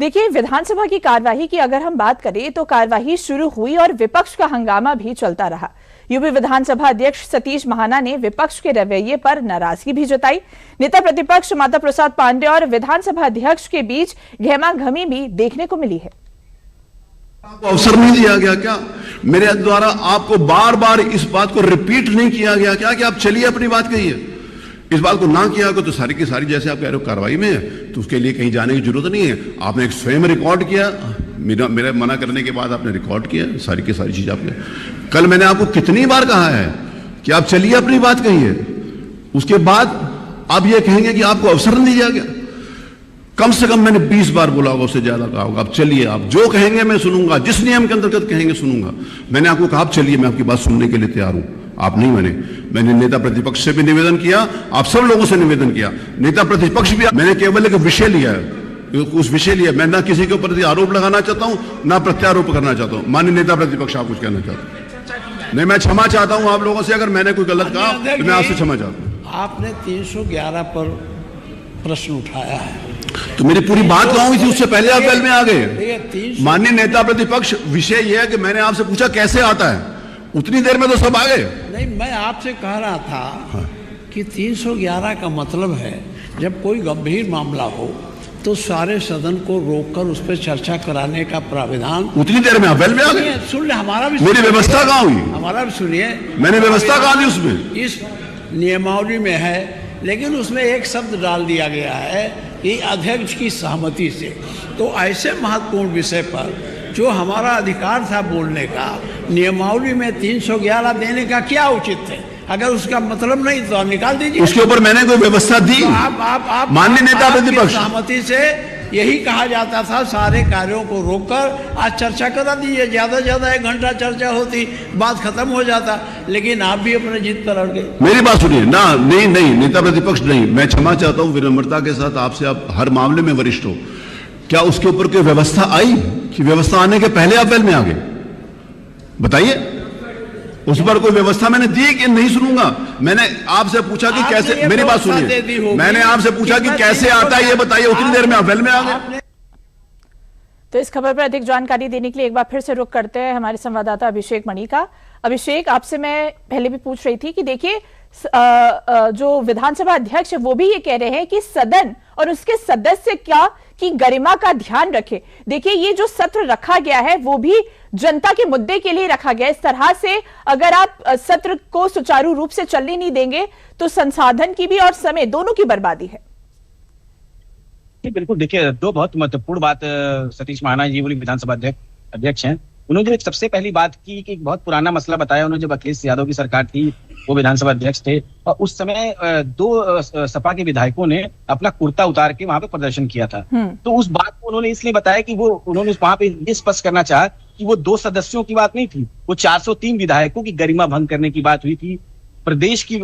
देखिए, विधानसभा की कार्यवाही की अगर हम बात करें तो कार्यवाही शुरू हुई और विपक्ष का हंगामा भी चलता रहा। यूपी विधानसभा अध्यक्ष सतीश महाना ने विपक्ष के रवैये पर नाराजगी भी जताई। नेता प्रतिपक्ष माता प्रसाद पांडे और विधानसभा अध्यक्ष के बीच गहमागहमी भी देखने को मिली है। आपको अवसर नहीं दिया गया क्या? मेरे द्वारा आपको बार बार इस बात को रिपीट नहीं किया गया क्या कि आप चलिए अपनी बात कहिए? इस बात को ना किया गया तो सारी की सारी जैसे आप कह रहे हो कार्रवाई में है, तो उसके लिए कहीं जाने की जरूरत नहीं है। आपने एक स्वयं रिकॉर्ड किया, मेरे मना करने के बाद आपने रिकॉर्ड किया सारी की सारी चीज आपने। कल मैंने आपको कितनी बार कहा है कि आप चलिए अपनी बात कहिए, उसके बाद आप ये कहेंगे कि आपको अवसर नहीं दिया गया। कम से कम मैंने 20 बार बोला होगा, उससे ज्यादा कहा होगा। आप चलिए, आप जो कहेंगे मैं सुनूंगा, जिस नियम के अंतर्गत कहेंगे सुनूंगा। मैंने आपको कहा आप चलिए, मैं आपकी बात सुनने के लिए तैयार हूं। आप नहीं माने। मैंने नेता प्रतिपक्ष से भी निवेदन किया, आप सब लोगों से निवेदन किया, नेता प्रतिपक्ष भी। मैंने केवल एक विषय लिया है, उस विषय लिया। मैं ना किसी के ऊपर आरोप लगाना चाहता हूं, ना प्रत्यारोप करना चाहता हूं। माननीय नेता प्रतिपक्ष, आप कुछ कहना चाहते हैं? नहीं, मैं क्षमा चाहता हूं आप लोगों से, अगर मैंने कोई गलत कहा तो मैं आपसे क्षमा चाहता हूं। आपने 311 पर प्रश्न उठाया है, तो मेरी पूरी बात कहाँ हुई थी? उससे पहले आप वेल में आ गए। माननीय नेता प्रतिपक्ष, विषय यह है कि मैंने आपसे पूछा कैसे आता है, उतनी देर में तो सब आ गए। नहीं, मैं आपसे कह रहा था कि 311 का मतलब है जब कोई गंभीर मामला हो तो सारे सदन को रोककर उस पर चर्चा कराने का प्राविधान। उतनी देर में आप वेल में आ गए। सुन ले, हमारा भी मेरी व्यवस्था कहाँ हुई? हमारा भी सुनिए, मैंने व्यवस्था कहाँ दी उसमें? इस नियमावली में है, लेकिन उसमें एक शब्द डाल दिया गया है कि अध्यक्ष की सहमति से। तो ऐसे महत्वपूर्ण विषय पर जो हमारा अधिकार था बोलने का, नियमावली में 311 देने का क्या उचित है? अगर उसका मतलब नहीं तो आप निकाल दीजिए। उसके ऊपर मैंने कोई व्यवस्था दी? तो आप माननीय नेता प्रतिपक्ष, सहमति से यही कहा जाता था सारे कार्यों को रोककर आज चर्चा करा दीजिए। ज्यादा से ज्यादा 1 घंटा चर्चा होती, बात खत्म हो जाता, लेकिन आप भी अपने जिद पर अड़ गए। मेरी बात सुनिए ना। नहीं नहीं, नेता प्रतिपक्ष नहीं, मैं क्षमा चाहता हूं विनम्रता के साथ आपसे। आप हर मामले में वरिष्ठ हो, क्या उसके ऊपर कोई व्यवस्था आई कि व्यवस्था आने के पहले आप वेल में आ गए? बताइए, उस पर कोई व्यवस्था मैंने दी कि नहीं? सुनूंगा। मैंने आपसे पूछा कि कैसे, मेरी बात सुनिए, मैंने आपसे पूछा कि कैसे आता है ये बताइए, उतनी देर में आप वेल में आ गए। तो इस खबर पर अधिक जानकारी देने के लिए एक बार फिर से रुख करते हैं हमारे संवाददाता अभिषेक मणि का। अभिषेक, आपसे मैं पहले भी पूछ रही थी कि देखिए, जो विधानसभा अध्यक्ष है वो भी ये कह रहे हैं कि सदन और उसके सदस्य क्या की गरिमा का ध्यान रखे। देखिए, ये जो सत्र रखा गया है वो भी जनता के मुद्दे के लिए रखा गया है। इस तरह से अगर आप सत्र को सुचारू रूप से चलने नहीं देंगे तो संसाधन की भी और समय दोनों की बर्बादी है। बिल्कुल, देखिए, दो बहुत महत्वपूर्ण बात सतीश महाना जी विधानसभा अध्यक्ष हैं। उन्होंने जो सबसे पहली बात की कि एक बहुत पुराना मसला बताया। उन्होंने जब अखिलेश यादव की सरकार थी, वो विधानसभा अध्यक्ष थे, और उस समय 2 सपा के विधायकों ने अपना कुर्ता उतार के वहां पे प्रदर्शन किया था। तो उस बात को उन्होंने इसलिए बताया कि उन्होंने वहां पे ये स्पष्ट करना चाहा कि वो 2 सदस्यों की बात नहीं थी, वो 403 विधायकों की गरिमा भंग करने की बात हुई थी। प्रदेश की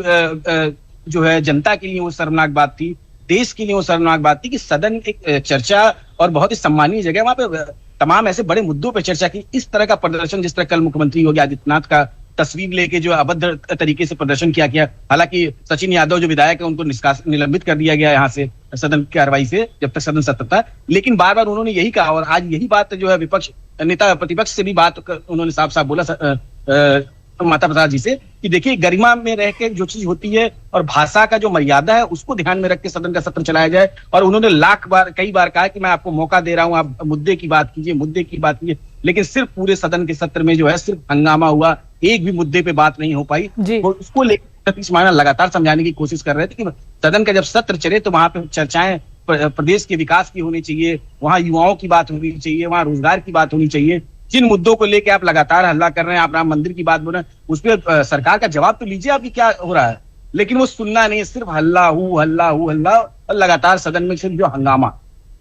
जो है जनता के लिए वो शर्मनाक बात थी, देश के लिए वो शर्मनाक बात थी कि सदन एक चर्चा और बहुत ही सम्मानीय जगह, वहां पे तमाम ऐसे बड़े मुद्दों पे चर्चा की। इस तरह का प्रदर्शन, जिस तरह कल मुख्यमंत्री योगी आदित्यनाथ का तस्वीर लेके जो अभद्र तरीके से प्रदर्शन किया गया, हालांकि सचिन यादव जो विधायक है उनको निलंबित कर दिया गया यहाँ से सदन की कार्रवाई से, जब तक सदन सत्र था। लेकिन बार बार उन्होंने यही कहा, और आज यही बात जो है विपक्ष नेता प्रतिपक्ष से भी बात उन्होंने साफ साफ बोला माता प्रसाद जी से कि देखिए, गरिमा में रह के जो चीज होती है और भाषा का जो मर्यादा है उसको ध्यान में रख के सदन का सत्र चलाया जाए। और उन्होंने कई बार कहा कि मैं आपको मौका दे रहा हूं, आप मुद्दे की बात कीजिए, मुद्दे की बात कीजिए। लेकिन सिर्फ पूरे सदन के सत्र में जो है सिर्फ हंगामा हुआ, एक भी मुद्दे पे बात नहीं हो पाई। उसको लेकर सतीश महाना लगातार समझाने की कोशिश कर रहे थे कि सदन का जब सत्र चले तो वहां पे चर्चाएं प्रदेश के विकास की होनी चाहिए, वहां युवाओं की बात होनी चाहिए, वहां रोजगार की बात होनी चाहिए। जिन मुद्दों को लेके आप लगातार हल्ला कर रहे हैं, आप राम मंदिर की बात बोल रहे हैं, उस पर सरकार का जवाब तो लीजिए आपकी क्या हो रहा है। लेकिन वो सुनना नहीं, सिर्फ हल्ला और लगातार सदन में सिर्फ जो हंगामा,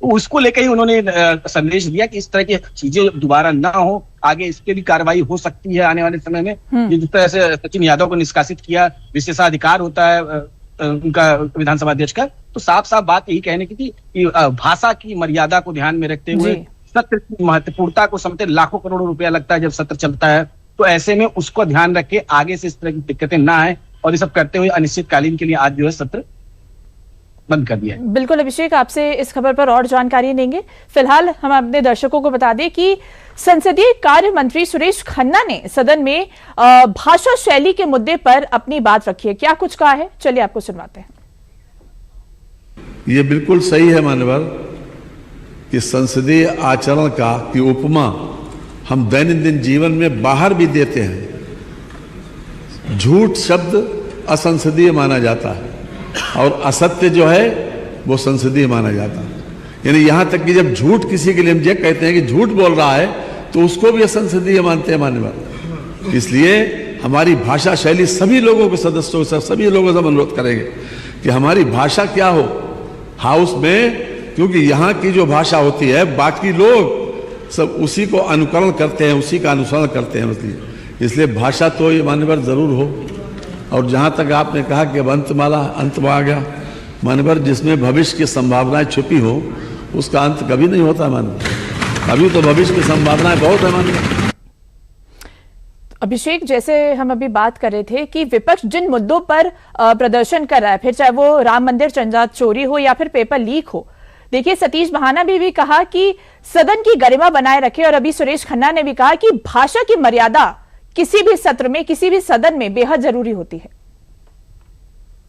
उसको लेकर ही उन्होंने संदेश दिया कि इस तरह की चीजें दोबारा ना हो, आगे इस पे भी कार्रवाई हो सकती है आने वाले समय में। जिस तरह से सचिन यादव को निष्कासित किया, विशेषाधिकार होता है उनका विधानसभा अध्यक्ष का, तो साफ साफ बात यही कहने की थी कि भाषा की मर्यादा को ध्यान में रखते हुए सत्र की महत्वपूर्णता को समझते, लाखों करोड़ों रुपया लगता है जब सत्र चलता है, तो ऐसे में उसको ध्यान रख के आगे से इस तरह की दिक्कतें ना आए, और ये सब करते हुए अनिश्चितकालीन के लिए आज जो है सत्र बंद कर दिया है। बिल्कुल अभिषेक, आपसे इस खबर पर और जानकारी लेंगे। फिलहाल हम अपने दर्शकों को बता दें कि संसदीय कार्य मंत्री सुरेश खन्ना ने सदन में भाषा शैली के मुद्दे पर अपनी बात रखी है। क्या कुछ कहा है, चलिए आपको सुनवाते हैं। ये बिल्कुल सही है मान्यवर कि संसदीय आचरण की उपमा हम दैनंदिन जीवन में बाहर भी देते हैं। झूठ शब्द असंसदीय माना जाता है और असत्य जो है वो संसदीय माना जाता है। यानी यहां तक कि जब झूठ किसी के लिए हम ये कहते हैं कि झूठ बोल रहा है तो उसको भी असंसदीय मानते हैं मान्यवर। इसलिए हमारी भाषा शैली सभी लोगों के सदस्यों से, सभी लोगों से अनुरोध करेंगे कि हमारी भाषा क्या हो हाउस में, क्योंकि यहाँ की जो भाषा होती है बाकी लोग सब उसी को अनुकरण करते हैं, उसी का अनुसरण करते हैं। इसलिए भाषा तो ये मान्यवर जरूर हो। और जहाँ तक आपने कहा कि अब अंत में आ गया मान्यवर, जिसमें भविष्य की संभावनाएं छुपी हो उसका अंत कभी नहीं होता मान्यवर। अभी तो भविष्य की संभावनाएं बहुत है मान्यवर। अभिषेक, जैसे हम अभी बात कर रहे थे कि विपक्ष जिन मुद्दों पर प्रदर्शन कर रहा है, फिर चाहे वो राम मंदिर चंदा चोरी हो या फिर पेपर लीक हो, देखिए सतीश महाना भी कहा कि सदन की गरिमा बनाए रखे, और अभी सुरेश खन्ना ने भी कहा कि भाषा की मर्यादा किसी भी सत्र में, किसी भी सदन में बेहद जरूरी होती है।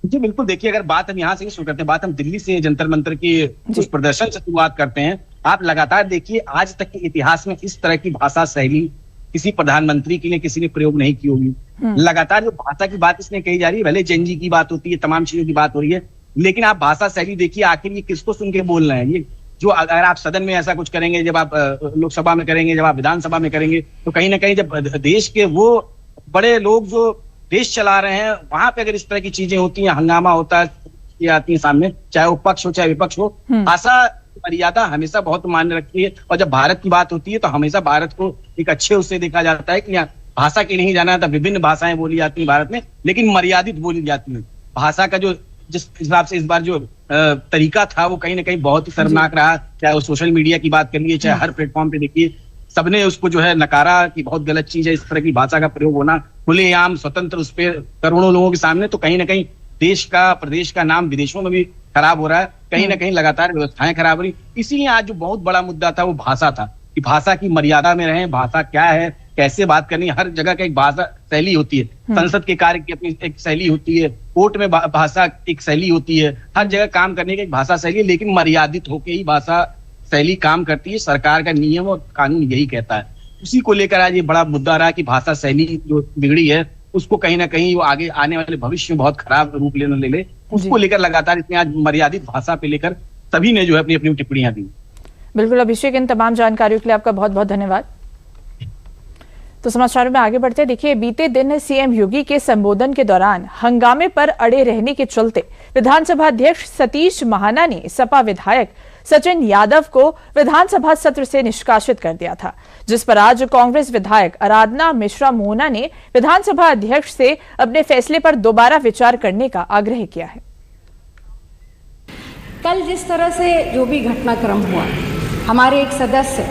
जी बिल्कुल, देखिए अगर बात हम यहाँ से शुरू करते हैं, बात हम दिल्ली से जंतर मंतर की उस प्रदर्शन से शुरुआत करते हैं। आप लगातार देखिए आज तक के इतिहास में इस तरह की भाषा शैली किसी प्रधानमंत्री के लिए किसी ने प्रयोग नहीं की होगी। लगातार जो भाषा की बात इसमें कही जा रही है, भले जेनजी की बात होती है, तमाम चीजों की बात हो रही है, लेकिन आप भाषा शैली देखिए आखिर ये किसको सुन के बोल रहे हैं। ये जो अगर आप सदन में ऐसा कुछ करेंगे, जब आप लोकसभा में करेंगे, जब आप विधानसभा में करेंगे, तो कहीं ना कहीं जब देश के वो बड़े लोग जो देश चला रहे हैं वहां पे अगर इस तरह की चीजें होती हैं, हंगामा होता है, ये आती है सामने, चाहे वो पक्ष हो चाहे विपक्ष हो, भाषा मर्यादा हमेशा बहुत मान्य रखती है। और जब भारत की बात होती है तो हमेशा भारत को एक अच्छे उससे देखा जाता है कि भाषा की नहीं जाना था, विभिन्न भाषाएं बोली जाती हैं भारत में, लेकिन मर्यादित बोली जाती है। भाषा का जो जिस हिसाब से इस बार जो तरीका था वो कहीं ना कहीं बहुत ही शर्मनाक रहा। चाहे वो सोशल मीडिया की बात करिए, चाहे हर प्लेटफॉर्म पे देखिए, सबने उसको जो है नकारा कि बहुत गलत चीज है इस तरह की भाषा का प्रयोग होना खुलेआम स्वतंत्र उस पर करोड़ों लोगों के सामने। तो कहीं ना कहीं देश का, प्रदेश का नाम विदेशों में भी खराब हो रहा है, कहीं ना कहीं लगातार व्यवस्थाएं खराब हो रही। इसीलिए आज जो बहुत बड़ा मुद्दा था वो भाषा था कि भाषा की मर्यादा में रहें, भाषा क्या है, कैसे बात करनी है। हर जगह का एक भाषा शैली होती है, संसद के कार्य की अपनी एक शैली होती है, कोर्ट में भाषा एक शैली होती है, हर जगह काम करने की एक भाषा शैली है, लेकिन मर्यादित होकर ही भाषा शैली काम करती है। सरकार का नियम और कानून यही कहता है। उसी को लेकर आज ये बड़ा मुद्दा रहा कि भाषा शैली जो बिगड़ी है उसको कहीं ना कहीं वो आगे आने वाले भविष्य में बहुत खराब रूप ले ले, उसको लेकर लगातार इसमें आज मर्यादित भाषा पे लेकर सभी ने जो है अपनी अपनी टिप्पणियां दी। बिल्कुल अभिषेक, इन तमाम जानकारियों के लिए आपका बहुत बहुत धन्यवाद। तो समाचारों में आगे बढ़ते, देखिए बीते दिन सीएम योगी के संबोधन के दौरान हंगामे पर अड़े रहने के चलते विधानसभा अध्यक्ष सतीश महाना ने सपा विधायक सचिन यादव को विधानसभा सत्र से निष्कासित कर दिया था, जिस पर आज कांग्रेस विधायक आराधना मिश्रा मोहना ने विधानसभा अध्यक्ष से अपने फैसले पर दोबारा विचार करने का आग्रह किया है। कल जिस तरह से जो भी घटनाक्रम हुआ, हमारे एक सदस्य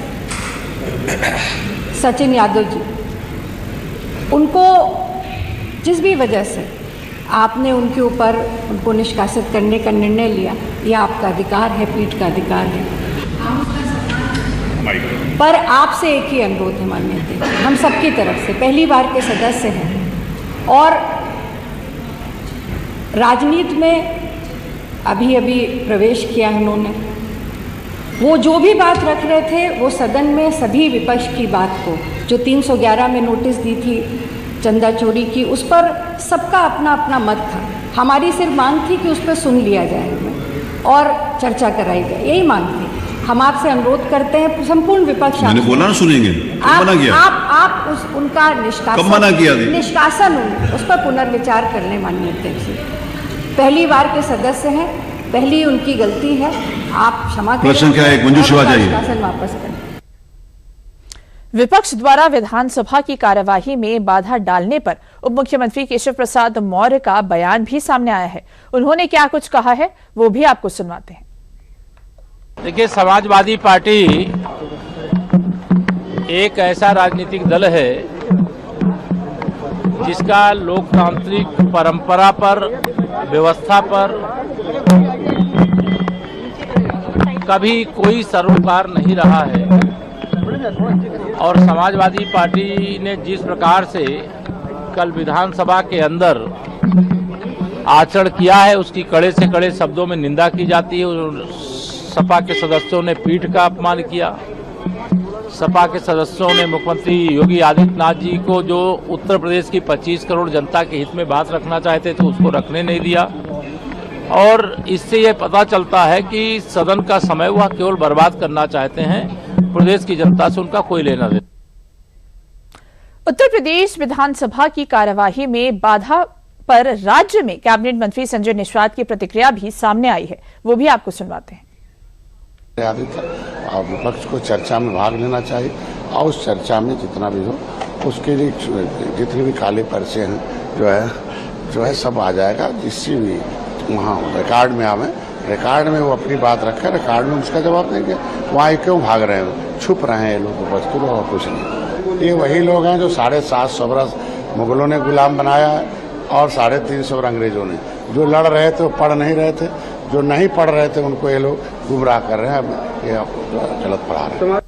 सचिन यादव जी, उनको जिस भी वजह से आपने उनके ऊपर उनको निष्कासित करने का निर्णय लिया, यह आपका अधिकार है, पीठ का अधिकार है। पर आपसे एक ही अनुरोध है माननीय अध्यक्ष, हम सबकी तरफ से पहली बार के सदस्य हैं और राजनीति में अभी अभी प्रवेश किया है उन्होंने। वो जो भी बात रख रहे थे वो सदन में सभी विपक्ष की बात को, जो 311 में नोटिस दी थी चंदा चोरी की, उस पर सबका अपना अपना मत था। हमारी सिर्फ मांग थी कि उस पर सुन लिया जाए और चर्चा कराई जाए, यही मांग थी। हम आपसे अनुरोध करते हैं, संपूर्ण विपक्ष, मैंने बोला ना सुनेंगे, आप उनका निष्कासन उस पर पुनर्विचार कर लें माननीय अध्यक्ष। पहली बार के सदस्य हैं, पहली उनकी गलती है, आप क्षमा करें, प्रश्न क्या है, मंजूर शिवा चाहिए, निष्कासन वापस करें। विपक्ष द्वारा विधानसभा की कार्यवाही में बाधा डालने पर उप मुख्यमंत्री केशव प्रसाद मौर्य का बयान भी सामने आया है। उन्होंने क्या कुछ कहा है वो भी आपको सुनवाते हैं। देखिए, समाजवादी पार्टी एक ऐसा राजनीतिक दल है जिसका लोकतांत्रिक परंपरा पर, व्यवस्था पर कभी कोई सरोकार नहीं रहा है। और समाजवादी पार्टी ने जिस प्रकार से कल विधानसभा के अंदर आचरण किया है उसकी कड़े से कड़े शब्दों में निंदा की जाती है। सपा के सदस्यों ने पीठ का अपमान किया। सपा के सदस्यों ने मुख्यमंत्री योगी आदित्यनाथ जी को, जो उत्तर प्रदेश की 25 करोड़ जनता के हित में बात रखना चाहते थे, उसको रखने नहीं दिया। और इससे ये पता चलता है कि सदन का समय वह केवल बर्बाद करना चाहते हैं। प्रदेश की जनता से उनका कोई लेना देना। उत्तर प्रदेश विधानसभा की कार्यवाही में बाधा पर राज्य में कैबिनेट मंत्री संजय निषाद की प्रतिक्रिया भी सामने आई है, वो भी आपको सुनवाते हैं। और विपक्ष को चर्चा में भाग लेना चाहिए और उस चर्चा में जितना भी हो उसके लिए जितने भी काले पर्चे हैं जो है सब आ जाएगा। जिससे भी वहाँ रिकॉर्ड में आवे, रिकॉर्ड में वो अपनी बात रखे, रिकॉर्ड में उसका जवाब देंगे। वहाँ क्यों भाग रहे हैं, छुप रहे हैं ये लोग वस्तु और कुछ नहीं। ये वही लोग हैं जो 750 बरस मुगलों ने गुलाम बनाया है और 350 वर्ष अंग्रेजों ने। जो लड़ रहे थे वो पढ़ नहीं रहे थे, जो नहीं पढ़ रहे थे उनको ये लोग गुमराह कर रहे हैं, ये गलत पढ़ा रहे हैं।